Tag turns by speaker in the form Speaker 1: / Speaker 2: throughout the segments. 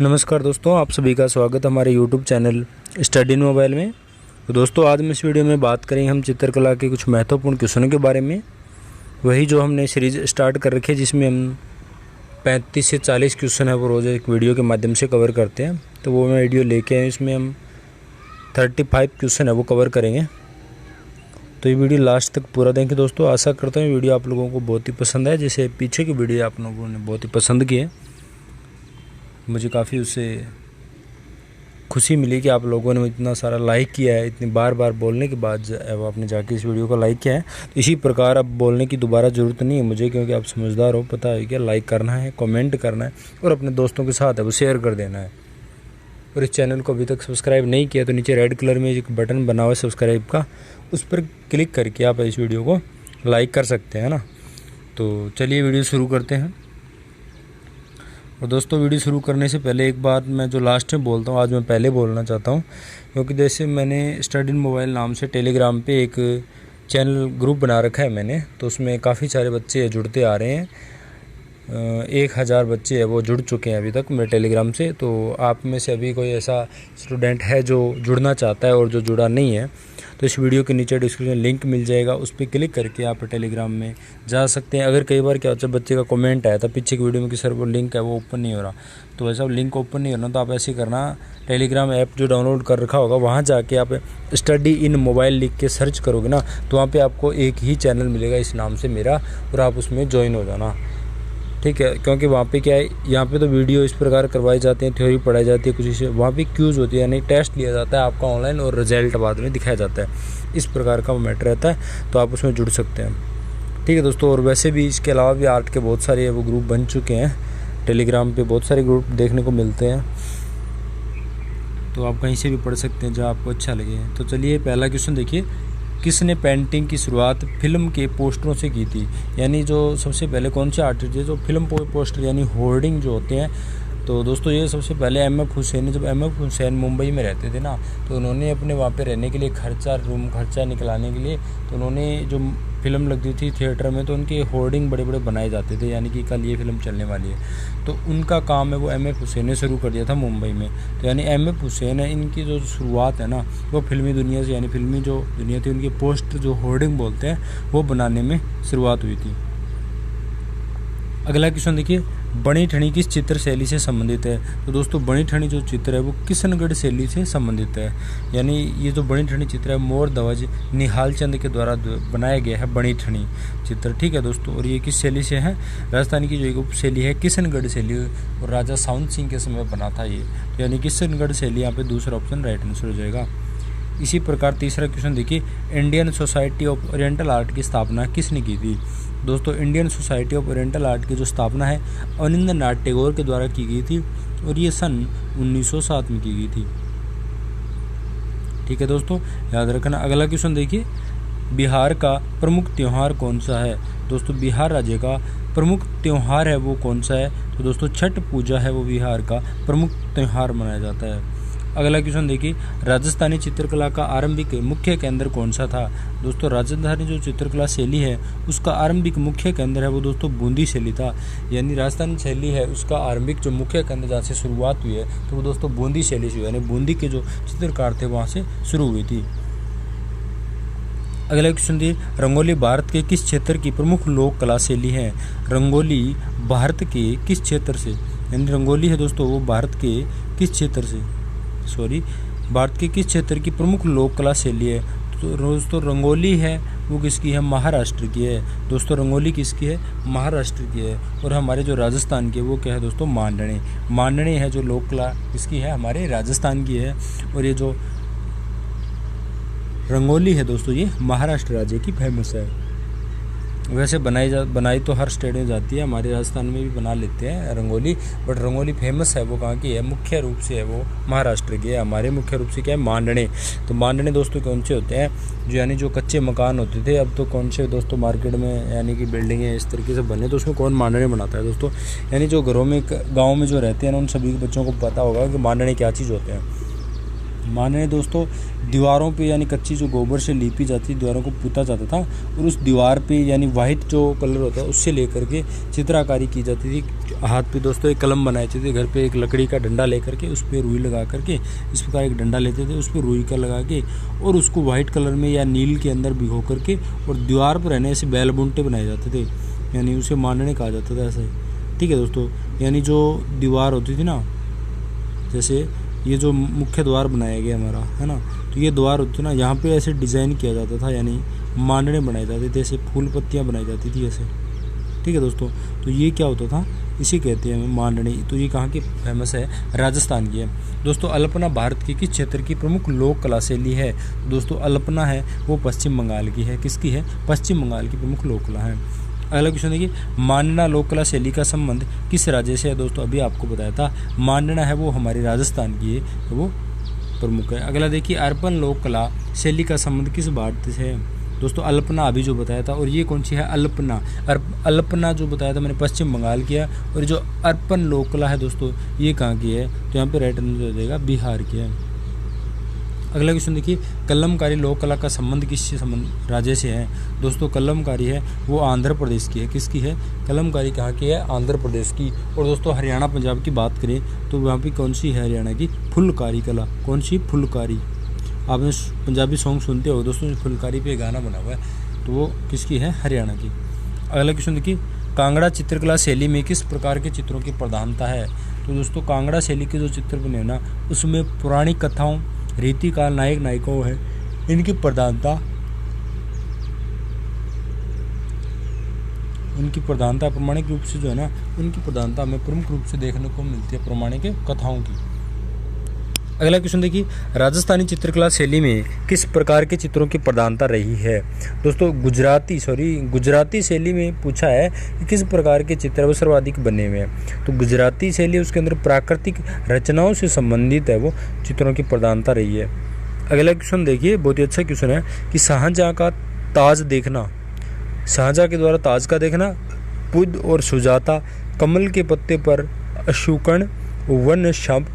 Speaker 1: नमस्कार दोस्तों, आप सभी का स्वागत है हमारे YouTube channel study in mobile में। तो दोस्तों, आज हम इस वीडियो में बात करेंगे हम चित्रकला के कुछ महत्वपूर्ण क्वेश्चनों के बारे में। वही जो हमने सीरीज़ स्टार्ट कर रखी है, जिसमें हम 35 से 40 क्वेश्चन है वो रोज़ एक वीडियो के माध्यम से कवर करते हैं। तो वो मैं वीडियो लेके आए, इसमें हम 35 क्वेश्चन है वो कवर करेंगे। तो ये वीडियो लास्ट तक पूरा देखें दोस्तों। आशा करता हूँ वीडियो आप लोगों को बहुत ही पसंद है। जैसे पीछे की वीडियो आप लोगों ने बहुत ही पसंद की है, मुझे काफ़ी उससे खुशी मिली कि आप लोगों ने इतना सारा लाइक किया है। इतनी बार बार बोलने के बाद वो आपने जाके इस वीडियो को लाइक किया है। तो इसी प्रकार अब बोलने की दोबारा ज़रूरत नहीं है मुझे, क्योंकि आप समझदार हो, पता है क्या लाइक करना है, कमेंट करना है और अपने दोस्तों के साथ है वो शेयर कर देना है। और इस चैनल को अभी तक सब्सक्राइब नहीं किया तो नीचे रेड कलर में एक बटन बना हुआ है सब्सक्राइब का, उस पर क्लिक करके आप इस वीडियो को लाइक कर सकते हैं ना। तो चलिए वीडियो शुरू करते हैं। और दोस्तों, वीडियो शुरू करने से पहले एक बात मैं जो लास्ट में बोलता हूँ आज मैं पहले बोलना चाहता हूँ, क्योंकि जैसे मैंने स्टडी इन मोबाइल नाम से टेलीग्राम पे एक चैनल ग्रुप बना रखा है मैंने। तो उसमें काफ़ी सारे बच्चे जुड़ते आ रहे हैं। 1000 बच्चे हैं वो जुड़ चुके हैं अभी तक मेरे टेलीग्राम से। तो आप में से अभी कोई ऐसा स्टूडेंट है जो जुड़ना चाहता है और जो जुड़ा नहीं है, तो इस वीडियो के नीचे डिस्क्रिप्शन लिंक मिल जाएगा, उस पर क्लिक करके आप टेलीग्राम में जा सकते हैं। अगर कई बार क्या होता है बच्चे का कमेंट आया था पीछे की वीडियो में कि सर वो लिंक है वो ओपन नहीं हो रहा, तो वैसा लिंक ओपन नहीं हो रहा तो आप ऐसे करना, टेलीग्राम ऐप जो डाउनलोड कर रखा होगा वहाँ जाके आप स्टडी इन मोबाइल लिख के सर्च करोगे ना, तो वहाँ पर आपको एक ही चैनल मिलेगा इस नाम से मेरा, और आप उसमें ज्वाइन हो जाना, ठीक है। क्योंकि वहाँ पे क्या है, यहाँ पे तो वीडियो इस प्रकार करवाई जाती है, थ्योरी पढ़ाई जाती है कुछ इसे, वहाँ पे क्यूज़ होती है यानी टेस्ट लिया जाता है आपका ऑनलाइन और रिजल्ट बाद में दिखाया जाता है। इस प्रकार का वो मैटर रहता है, तो आप उसमें जुड़ सकते हैं, ठीक है दोस्तों। और वैसे भी इसके अलावा भी आर्ट के बहुत सारे वो ग्रुप बन चुके हैं टेलीग्राम पे, बहुत सारे ग्रुप देखने को मिलते हैं, तो आप कहीं से भी पढ़ सकते हैं जहाँ आपको अच्छा लगे। तो चलिए पहला क्वेश्चन देखिए, किसने पेंटिंग की शुरुआत फिल्म के पोस्टरों से की थी? यानी जो सबसे पहले कौन से आर्टिस्ट है जो फिल्म पोस्टर यानी होर्डिंग जो होते हैं, तो दोस्तों ये सबसे पहले एम.एफ. हुसैन ने, जब एम.एफ. हुसैन मुंबई में रहते थे ना, तो उन्होंने अपने वहाँ पे रहने के लिए रूम खर्चा निकलाने के लिए, तो उन्होंने जो फिल्म लगती थी थिएटर में तो उनके होर्डिंग बड़े बड़े बनाए जाते थे, यानी कि कल ये फिल्म चलने वाली है। तो उनका काम है वो एम.एफ. हुसैन ने शुरू कर दिया था मुंबई में। तो यानी एम.एफ. हुसैन है, इनकी जो शुरुआत है ना वो फिल्मी दुनिया से, यानी फिल्मी जो दुनिया थी उनकी पोस्टर जो होर्डिंग बोलते हैं वो बनाने में शुरुआत हुई थी। अगला क्वेश्चन देखिए, बणी ठनी किस चित्र शैली से संबंधित है? तो दोस्तों बणी ठनी जो चित्र है वो किशनगढ़ शैली से संबंधित है। यानी ये जो बणी ठनी चित्र है मोर ध्वज निहाल चंद के द्वारा बनाया गया है बणी ठनी चित्र, ठीक है दोस्तों। और ये किस शैली से है? राजस्थान की जो एक उप शैली है किशनगढ़ शैली, और राजा साउंत सिंह के समय बना था ये, तो यानी किशनगढ़ शैली, यहाँ पे दूसरा ऑप्शन राइट आंसर हो जाएगा। इसी प्रकार तीसरा क्वेश्चन देखिए, Indian society of oriental art की स्थापना किसने की थी? दोस्तों Indian society of oriental art की जो स्थापना है अवनिंद्रनाथ टैगोर के द्वारा की गई थी, और ये सन 1907 में की गई थी, ठीक है दोस्तों, याद रखना। अगला क्वेश्चन देखिए, बिहार का प्रमुख त्यौहार कौन सा है? दोस्तों बिहार राज्य का प्रमुख त्यौहार है वो कौन सा है? तो दोस्तों छठ पूजा है वो बिहार का प्रमुख त्यौहार मनाया जाता है। अगला क्वेश्चन देखिए, राजस्थानी चित्रकला का आरंभिक मुख्य केंद्र कौन सा था? दोस्तों राजस्थानी जो चित्रकला शैली है उसका आरंभिक मुख्य केंद्र है वो दोस्तों बूंदी शैली था। यानी राजस्थानी शैली है उसका आरंभिक जो मुख्य केंद्र जहाँ से शुरुआत हुई है तो वो दोस्तों बूंदी शैली से हुई, यानी बूंदी के जो चित्रकार थे वहाँ से शुरू हुई थी। अगला क्वेश्चन देखिए, रंगोली भारत के किस क्षेत्र की प्रमुख लोक कला शैली है? रंगोली भारत के किस क्षेत्र से, यानी रंगोली है दोस्तों वो भारत के किस क्षेत्र से, भारत के किस क्षेत्र की प्रमुख लोक कला शैली है? तो दोस्तों रंगोली है वो किसकी है? महाराष्ट्र की है। दोस्तों रंगोली किसकी है? महाराष्ट्र की है। और हमारे जो राजस्थान की है वो क्या है दोस्तों? मांडणे है जो लोक कला किसकी है? हमारे राजस्थान की है। और ये जो रंगोली है दोस्तों ये महाराष्ट्र राज्य की फेमस है। वैसे बनाई तो हर स्टेट में जाती है, हमारे राजस्थान में भी बना लेते हैं रंगोली, बट रंगोली फेमस है वो कहाँ की है? मुख्य रूप से है वो महाराष्ट्र की है। हमारे मुख्य रूप से क्या है? मांडणे। तो मांडणे दोस्तों कौन से होते हैं? जो यानी जो कच्चे मकान होते थे, अब तो कौन से दोस्तों मार्केट में यानी कि बिल्डिंगें इस तरीके से बने, तो उसमें कौन मांडणे बनाता है दोस्तों? यानी जो घरों में गाँव में जो रहते हैं ना उन सभी बच्चों को पता होगा कि मांडणे क्या चीज़ होते हैं। माने दोस्तों दीवारों पे यानी कच्ची जो गोबर से लीपी जाती दीवारों को पुता जाता था और उस दीवार पे यानी वाइट जो कलर होता है उससे लेकर के चित्रकारी की जाती थी। हाथ पे दोस्तों एक कलम बनाई जाती थी, घर पे एक लकड़ी का डंडा लेकर के उस पर रुई लगा करके इस प्रकार एक डंडा लेते थे, उस पर रुई का लगा के और उसको वाइट कलर में या नील के अंदर भिगो करके और दीवार पर रहने ऐसे बैल बुंटे बनाए जाते थे, यानी उसे मांडने कहा जाता था ऐसे। ठीक है दोस्तों, यानी जो दीवार होती थी ना, जैसे ये जो मुख्य द्वार बनाया गया हमारा है ना, तो ये द्वार होती ना, यहाँ पे ऐसे डिज़ाइन किया जाता था, यानी मांडने बनाए जाते थे, ऐसे फूल पत्तियाँ बनाई जाती थी ऐसे। ठीक है दोस्तों, तो ये क्या होता था, इसी कहते हैं मांडनी। तो ये कहाँ की फेमस है, राजस्थान की है दोस्तों। अल्पना भारत की किस क्षेत्र की प्रमुख लोक कला शैली है? दोस्तों अल्पना है वो पश्चिम बंगाल की है। किसकी है? पश्चिम बंगाल की प्रमुख लोक कला है। अगला क्वेश्चन देखिए, मांडना लोक कला शैली का संबंध किस राज्य से है? दोस्तों अभी आपको बताया था मांडना है वो हमारी राजस्थान की है, वो प्रमुख है। अगला देखिए, अर्पण लोक कला शैली का संबंध किस भारत से है? दोस्तों अल्पना अभी जो बताया था, और ये कौन सी है? अल्पना। अल्पना जो बताया था मैंने पश्चिम बंगाल की है, और जो अर्पण लोक कला है दोस्तों ये कहाँ की है? तो यहाँ पे राइट आंसर हो जाएगा बिहार की है। अगला क्वेश्चन देखिए, कलमकारी लोक कला का संबंध किस संबंध राज्य से है? दोस्तों कलमकारी है वो आंध्र प्रदेश की है। किसकी है? कलमकारी कहाँ की है? आंध्र प्रदेश की। और दोस्तों हरियाणा पंजाब की बात करें तो वहाँ पे कौन सी है? हरियाणा की फुलकारी कला। कौन सी? फुलकारी। आपने पंजाबी सॉन्ग सुनते हो दोस्तों, फुलकारी पे गाना बना हुआ है, तो वो किसकी है? हरियाणा की। अगला क्वेश्चन देखिए, कांगड़ा चित्रकला शैली में किस प्रकार के चित्रों की प्रधानता है? तो दोस्तों कांगड़ा शैली के जो चित्र बने ना उसमें पुरानी कथाओं, रीतिकाल, नायक नायिकाओं है, इनकी प्रधानता प्रमाणिक रूप से जो है ना उनकी प्रधानता हमें प्रमुख रूप से देखने को मिलती है प्रमाणिक कथाओं की। अगला क्वेश्चन देखिए, राजस्थानी चित्रकला शैली में किस प्रकार के चित्रों की प्रधानता रही है? दोस्तों गुजराती शैली में पूछा है कि किस प्रकार के चित्र सर्वाधिक बने हुए हैं। तो गुजराती शैली उसके अंदर प्राकृतिक रचनाओं से संबंधित है वो चित्रों की प्रधानता रही है। अगला क्वेश्चन देखिए, बहुत ही अच्छा क्वेश्चन है कि शाहजहाँ का ताज देखना, शाहजहाँ के द्वारा ताज का देखना, बुद्ध और सुजाता, कमल के पत्ते पर अशोकन, वन शंप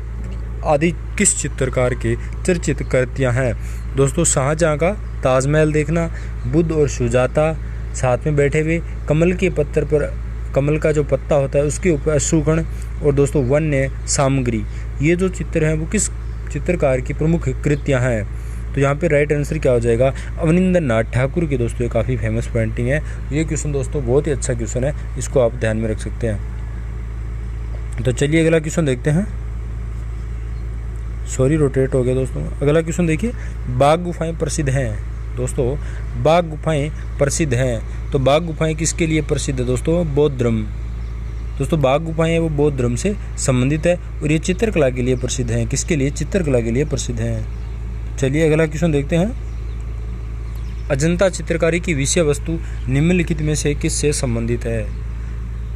Speaker 1: आदि किस चित्रकार के चर्चित कृतियाँ हैं? दोस्तों शाहजहाँ का ताजमहल देखना, बुद्ध और सुजाता साथ में बैठे हुए, कमल के पत्थर पर कमल का जो पत्ता होता है उसके ऊपर अशोकन, और दोस्तों वन्य सामग्री, ये जो चित्र हैं वो किस चित्रकार की प्रमुख कृतियाँ हैं? तो यहाँ पे राइट आंसर क्या हो जाएगा? अवनिंदर नाथ ठाकुर की दोस्तों ये काफ़ी फेमस पेंटिंग है। ये क्वेश्चन दोस्तों बहुत ही अच्छा क्वेश्चन है, इसको आप ध्यान में रख सकते हैं। तो चलिए अगला क्वेश्चन देखते हैं। रोटेट हो गया दोस्तों। अगला क्वेश्चन देखिए, बाघ गुफाएं प्रसिद्ध हैं। दोस्तों बाघ गुफाएं प्रसिद्ध हैं, तो बाघ गुफाएं किसके लिए प्रसिद्ध है? दोस्तों बौद्ध धर्म। दोस्तों बाघ गुफाएं हैं वो बौद्ध धर्म से संबंधित है, और ये चित्रकला के लिए प्रसिद्ध हैं। किसके लिए? चित्रकला के लिए प्रसिद्ध हैं। चलिए अगला क्वेश्चन देखते हैं, अजंता चित्रकारी की विषय वस्तु निम्नलिखित में से किससे संबंधित है?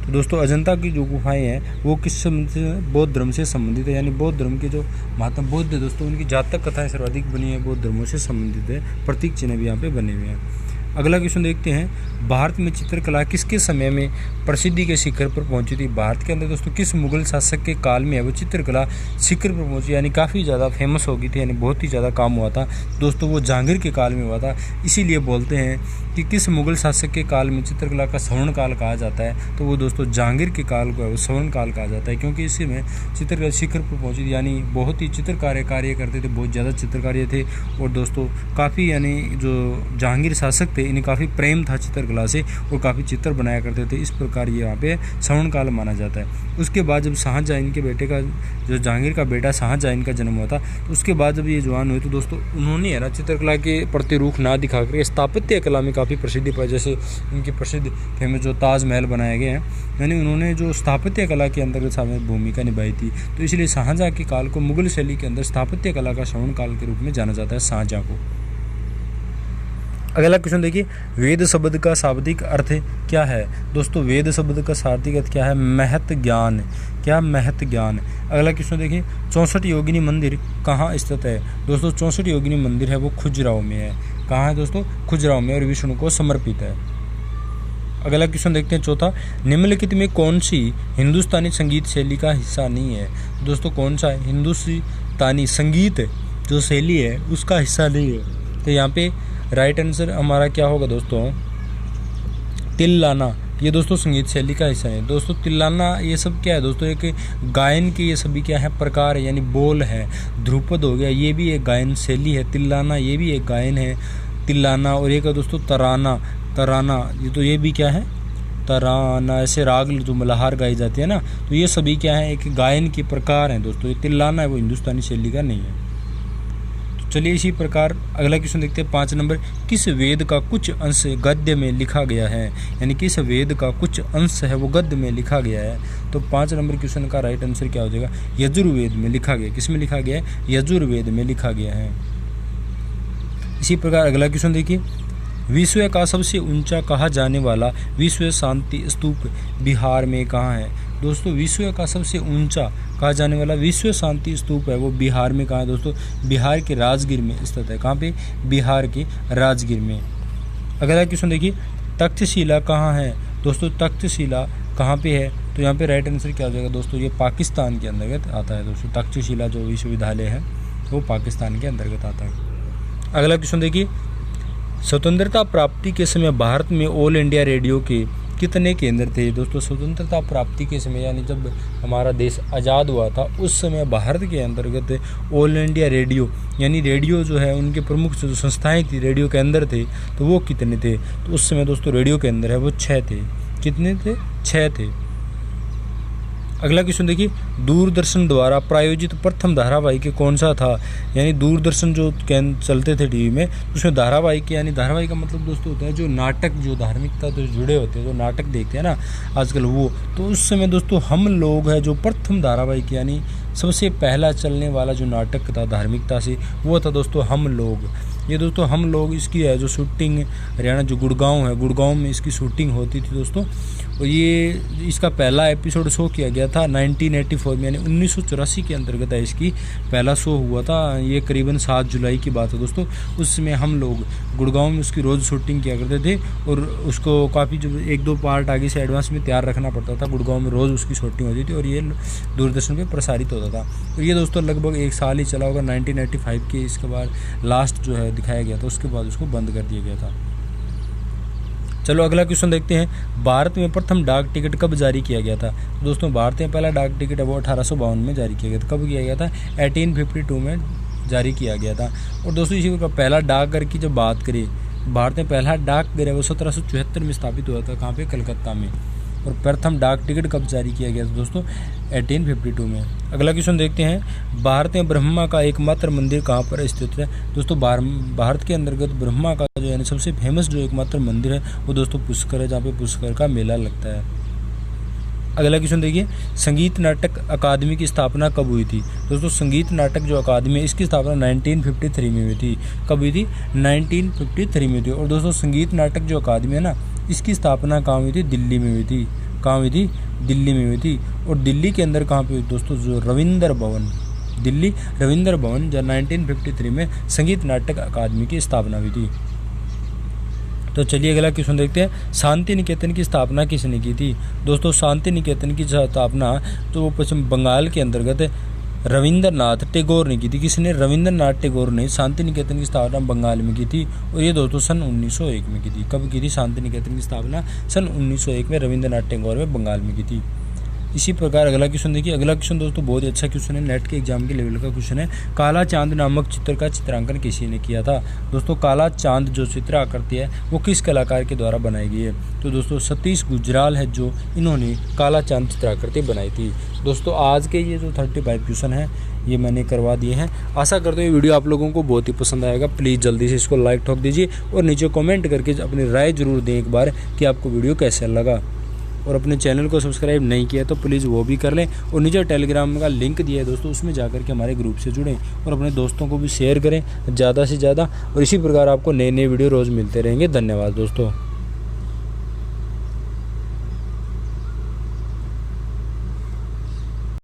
Speaker 1: तो दोस्तों अजंता की जो गुफाएं हैं वो किस संबंधित है? बौद्ध धर्म से संबंधित है, यानी बौद्ध धर्म के जो महात्मा बुद्ध है दोस्तों उनकी जातक कथाएं सर्वाधिक बनी है, बौद्ध धर्मों से संबंधित है, प्रतीक चिन्ह भी यहाँ पे बने हुए हैं। अगला क्वेश्चन देखते हैं, भारत में चित्रकला किसके समय में प्रसिद्धि के शिखर पर पहुंची थी? भारत के अंदर दोस्तों किस मुगल शासक के काल में है वो चित्रकला शिखर पर पहुंची, यानी काफ़ी ज़्यादा फेमस हो गई थी, यानी बहुत ही ज़्यादा काम हुआ था दोस्तों, वो जहांगीर के काल में हुआ था। इसीलिए बोलते हैं कि किस मुगल शासक के काल में चित्रकला का स्वर्ण काल कहा जाता है? तो वो दोस्तों जहांगीर के काल को स्वर्ण काल कहा जाता है, क्योंकि इसी में चित्रकला शिखर पर पहुंची थी, यानी बहुत ही चित्रकार कार्य करते थे, बहुत ज़्यादा चित्रकारी थे, और दोस्तों काफ़ी यानी जो जहांगीर शासक थे इन्हें काफ़ी प्रेम था चित्रकला से और काफ़ी चित्र बनाया करते थे। इस प्रकार ये यहाँ पे स्वर्ण काल माना जाता है। उसके बाद जब शाहजहाँ इनके बेटे का, जो जहांगीर का बेटा शाहजहाँ इनका जन्म हुआ था, तो उसके बाद जब ये जवान हुए तो दोस्तों उन्होंने है ना चित्रकला के प्रति रुख ना दिखा कर स्थापत्य कला में काफ़ी प्रसिद्धि पाई। जैसे इनकी प्रसिद्ध फेमस जो ताजमहल बनाए गए हैं, यानी उन्होंने जो स्थापत्य कला के अंतर्गत शामिल भूमिका निभाई थी, तो इसलिए शाहजहाँ के काल को मुगल शैली के अंदर स्थापत्य कला का स्वर्ण काल के रूप में जाना जाता है शाहजहाँ को। अगला क्वेश्चन देखिए, वेद शब्द का शाब्दिक अर्थ क्या है? दोस्तों वेद शब्द का शाब्दिक अर्थ क्या है? महत ज्ञान। क्या? महत ज्ञान। अगला क्वेश्चन देखिए, 64 योगिनी मंदिर कहाँ स्थित है? दोस्तों 64 योगिनी मंदिर है वो खजुराहो में है। कहाँ है दोस्तों? खजुराहो में, और विष्णु को समर्पित है। अगला क्वेश्चन देखते हैं चौथा, निम्नलिखित में कौन सी हिंदुस्तानी संगीत शैली का हिस्सा नहीं है? दोस्तों कौन सा हिंदुस्तानी संगीत जो शैली है उसका हिस्सा नहीं है। तो यहाँ पे राइट आंसर हमारा क्या होगा दोस्तों, तिल्लाना। ये दोस्तों संगीत शैली का हिस्सा है दोस्तों। तिल्लाना ये सब क्या है दोस्तों, एक गायन के ये सभी क्या है प्रकार है, यानी बोल है। ध्रुपद हो गया, ये भी एक गायन शैली है। तिल्लाना ये भी एक गायन है, तिल्लाना। और एक है दोस्तों तराना। तराना ये तो ये भी क्या है, तराना। ऐसे राग जो मल्हार गाई जाती है ना, तो ये सभी क्या है एक गायन के प्रकार हैं दोस्तों। ये तिल्लाना है वो हिंदुस्तानी शैली का नहीं है। चलिए इसी प्रकार अगला क्वेश्चन देखते हैं 5 नंबर। किस वेद का कुछ अंश गद्य में लिखा गया है, यानी किस वेद का कुछ अंश है वो गद्य में लिखा गया है। तो 5 नंबर क्वेश्चन का राइट आंसर क्या हो जाएगा, यजुर्वेद में लिखा गया। किस में लिखा गया है, यजुर्वेद में लिखा गया है। इसी प्रकार अगला क्वेश्चन देखिए, विश्व का सबसे ऊंचा कहा जाने वाला विश्व शांति स्तूप बिहार में कहाँ है। दोस्तों विश्व का सबसे ऊंचा कहा जाने वाला विश्व शांति स्तूप है वो बिहार में कहाँ है दोस्तों, बिहार के राजगीर में स्थित है। कहाँ पे, बिहार के राजगीर में। अगला क्वेश्चन देखिए, तक्षशिला कहाँ है दोस्तों, तक्षशिला कहाँ पे है। तो यहाँ पे राइट आंसर क्या हो जाएगा दोस्तों, ये पाकिस्तान के अंतर्गत आता है दोस्तों। तक्षशिला जो विश्वविद्यालय है वो पाकिस्तान के अंतर्गत आता है। अगला क्वेश्चन देखिए, स्वतंत्रता प्राप्ति के समय भारत में ऑल इंडिया रेडियो के कितने केंद्र थे दोस्तों। स्वतंत्रता प्राप्ति के समय यानी जब हमारा देश आज़ाद हुआ था उस समय भारत के अंतर्गत ऑल इंडिया रेडियो यानी रेडियो जो है उनके प्रमुख जो संस्थाएं थी रेडियो के अंदर थे, तो वो कितने थे। तो उस समय दोस्तों रेडियो के अंदर है वो 6 थे। कितने थे, 6 थे। अगला क्वेश्चन देखिए, दूरदर्शन द्वारा प्रायोजित प्रथम धारावाहिक कौन सा था। यानी दूरदर्शन जो चलते थे टीवी में उसमें धारावाहिक, यानी धारावाहिक का मतलब दोस्तों होता है जो नाटक, जो धार्मिकता तो जुड़े होते हैं, जो नाटक देखते हैं ना आजकल वो। तो उस समय दोस्तों हम लोग है जो प्रथम धारावाहिक यानी सबसे पहला चलने वाला जो नाटक था धार्मिकता से वो था दोस्तों हम लोग। ये दोस्तों हम लोग इसकी है जो शूटिंग हरियाणा जो गुड़गांव है, गुड़गांव में इसकी शूटिंग होती थी दोस्तों। और ये इसका पहला एपिसोड शो किया गया था 1984 में, यानी 1984 के अंतर्गत है इसकी पहला शो हुआ था। ये करीबन 7 जुलाई की बात है दोस्तों। उस समय हम लोग गुड़गांव में उसकी रोज़ शूटिंग किया करते थे और उसको काफ़ी जो 1-2 पार्ट आगे से एडवांस में तैयार रखना पड़ता था। गुड़गांव में रोज़ उसकी शूटिंग होती थी और ये दूरदर्शन पर प्रसारित होता था। तो ये दोस्तों लगभग 1 साल ही चला होगा 1985 के। इसके बाद लास्ट जो है दिखाया गया था, उसके बाद उसको बंद कर दिया गया था। चलो अगला क्वेश्चन देखते हैं, भारत में प्रथम डाक टिकट कब जारी किया गया था। दोस्तों भारत में पहला डाक टिकट है वो 1852 में जारी किया गया था। कब किया गया था, 1852 में जारी किया गया था। और दोस्तों इसी का पहला डाकघर की जब बात करें, भारत में पहला डाकघर है वो 1774 में स्थापित हुआ था। कहाँ पे, कलकत्ता में। और प्रथम डाक टिकट कब जारी किया गया था दोस्तों, 1852 में। अगला क्वेश्चन देखते हैं, भारत में ब्रह्मा का एकमात्र मंदिर कहाँ पर स्थित है। दोस्तों भारत के अंतर्गत ब्रह्मा का जो यानी सबसे फेमस जो एकमात्र मंदिर है वो दोस्तों पुष्कर है, जहाँ पे पुष्कर का मेला लगता है। अगला क्वेश्चन देखिए, संगीत नाटक अकादमी की स्थापना कब हुई थी। दोस्तों संगीत नाटक जो अकादमी है इसकी स्थापना 1953 में हुई थी। कब हुई थी, 1953 में हुई थी। और दोस्तों संगीत नाटक जो अकादमी है ना इसकी स्थापना कहाँ हुई थी, दिल्ली में हुई थी। कहाँ हुई थी, दिल्ली में हुई थी। और दिल्ली के अंदर कहाँ पे हुई दोस्तों, जो रविंद्र भवन, दिल्ली रविंद्र भवन जब 1953 में संगीत नाटक अकादमी की स्थापना हुई थी। तो चलिए अगला क्वेश्चन देखते हैं, शांति निकेतन की स्थापना किसने की थी। दोस्तों शांति निकेतन की स्थापना तो वो पश्चिम बंगाल के अंतर्गत रविंद्रनाथ टैगोर ने की थी। किसने, रविंद्रनाथ टैगोर ने शांति निकेतन की स्थापना बंगाल में की थी। और ये दोस्तों सन 1901 में की थी। कब की थी, शांति निकेतन की स्थापना सन 1901 में रविंद्रनाथ टैगोर में बंगाल में की थी। इसी प्रकार अगला क्वेश्चन देखिए, अगला क्वेश्चन दोस्तों बहुत ही अच्छा क्वेश्चन है, नेट के एग्जाम के लेवल का क्वेश्चन है। काला चांद नामक चित्र का चित्रांकन किसी ने किया था। दोस्तों काला चांद जो चित्र आकृति है वो किस कलाकार के द्वारा बनाई गई है। तो दोस्तों सतीश गुजराल है जो इन्होंने काला चांद चित्राकृति बनाई थी। दोस्तों आज के ये जो 35 क्वेश्चन है ये मैंने करवा दिए हैं। आशा करते हैं ये वीडियो आप लोगों को बहुत ही पसंद आएगा। प्लीज़ जल्दी से इसको लाइक ठोक दीजिए और नीचे कमेंट करके अपनी राय जरूर दें एक बार कि आपको वीडियो कैसा लगा। और अपने चैनल को सब्सक्राइब नहीं किया तो प्लीज़ वो भी कर लें। और नीचे टेलीग्राम का लिंक दिया है दोस्तों, उसमें जाकर के हमारे ग्रुप से जुड़ें और अपने दोस्तों को भी शेयर करें ज़्यादा से ज़्यादा। और इसी प्रकार आपको नए नए वीडियो रोज़ मिलते रहेंगे। धन्यवाद दोस्तों।